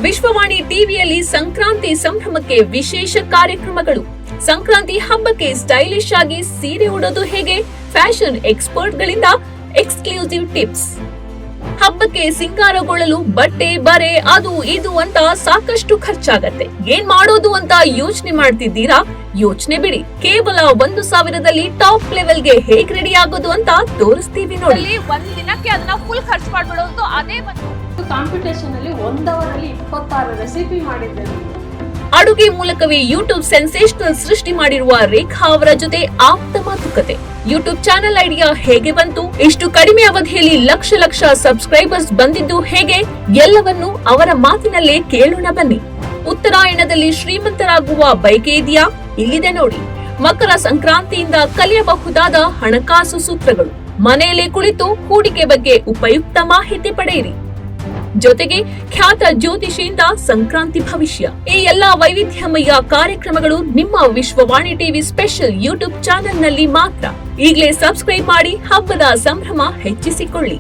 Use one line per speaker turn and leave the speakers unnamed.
ವಿಶ್ವವಾಣಿ ಟಿವಿಯಲ್ಲಿ ಸಂಕ್ರಾಂತಿ ಸಂಭ್ರಮಕ್ಕೆ ವಿಶೇಷ ಕಾರ್ಯಕ್ರಮಗಳು. ಸಂಕ್ರಾಂತಿ ಹಬ್ಬಕ್ಕೆ ಸ್ಟೈಲಿಶ್ ಆಗಿ ಸೀರೆ ಉಡೋದು ಹೇಗೆ? ಫ್ಯಾಷನ್ ಎಕ್ಸ್ಪರ್ಟ್ಗಳಿಂದ ಎಕ್ಸ್ಕ್ಲೂಸಿವ್ ಟಿಪ್ಸ್. ಹಬ್ಬಕ್ಕೆ ಸಿಂಗಾರಗೊಳ್ಳಲು ಬಟ್ಟೆ, ಬರೆ, ಅದು ಇದು ಅಂತ ಸಾಕಷ್ಟು ಖರ್ಚಾಗತ್ತೆ. ಏನ್ ಮಾಡೋದು ಅಂತ ಯೋಚನೆ ಮಾಡ್ತಿದ್ದೀರಾ? ಯೋಚನೆ ಬಿಡಿ, ಕೇವಲ 1,000ದಲ್ಲಿ ಟಾಪ್ ಲೆವೆಲ್ಗೆ ಹೇಗ್ ರೆಡಿ ಆಗೋದು ಅಂತ ತೋರಿಸ್ತೀವಿ ನೋಡಿ.
ಒಂದ್ ದಿನಕ್ಕೆ ಅದನ್ನ ಫುಲ್ ಖರ್ಚು ಮಾಡ್ಬಿಡೋದು. ಅದೇ
ಕಾಂಪಿಟೇಷನ್ ಅಲ್ಲಿ 1 ಅವರಲ್ಲಿ 26 ರೆಸಿಪಿ ಮಾಡಿದ್ದೇನೆ.
ಅಡುಗೆ ಮೂಲಕವೇ ಯೂಟ್ಯೂಬ್ ಸೆನ್ಸೇಷನಲ್ ಸೃಷ್ಟಿ ಮಾಡಿರುವ ರೇಖಾ ಅವರ ಜೊತೆ ಆಪ್ತ ಮಾತುಕತೆ. ಯೂಟ್ಯೂಬ್ ಚಾನೆಲ್ ಐಡಿಯಾ ಹೇಗೆ ಬಂತು? ಇಷ್ಟು ಕಡಿಮೆ ಅವಧಿಯಲ್ಲಿ ಲಕ್ಷ ಸಬ್ಸ್ಕ್ರೈಬರ್ಸ್ ಬಂದಿದ್ದು ಹೇಗೆ? ಎಲ್ಲವನ್ನು ಅವರ ಮಾತಿನಲ್ಲೇ ಕೇಳೋಣ ಬನ್ನಿ. ಉತ್ತರಾಯಣದಲ್ಲಿ ಶ್ರೀಮಂತರಾಗುವ ಬಯಕೆ ಇದೆಯಾ? ಇಲ್ಲಿದೆ ನೋಡಿ. ಮಕರ ಸಂಕ್ರಾಂತಿಯಿಂದ ಕಲಿಯಬಹುದಾದ ಹಣಕಾಸು ಸೂತ್ರಗಳು. ಮನೆಯಲ್ಲೇ ಕುಳಿತು ಹೂಡಿಕೆ ಬಗ್ಗೆ ಉಪಯುಕ್ತ ಮಾಹಿತಿ ಪಡೆಯಿರಿ. ಜೊತೆಗೆ ಖ್ಯಾತ ಜ್ಯೋತಿಷಿಯಿಂದ ಸಂಕ್ರಾಂತಿ ಭವಿಷ್ಯ. ಈ ಎಲ್ಲಾ ವೈವಿಧ್ಯಮಯ ಕಾರ್ಯಕ್ರಮಗಳು ನಿಮ್ಮ ವಿಶ್ವವಾಣಿ ಟಿವಿ ಸ್ಪೆಷಲ್ ಯೂಟ್ಯೂಬ್ ಚಾನೆಲ್ನಲ್ಲಿ ಮಾತ್ರ. ಈಗಲೇ ಸಬ್ಸ್ಕ್ರೈಬ್ ಮಾಡಿ ಹಬ್ಬದ ಸಂಭ್ರಮ ಹೆಚ್ಚಿಸಿಕೊಳ್ಳಿ.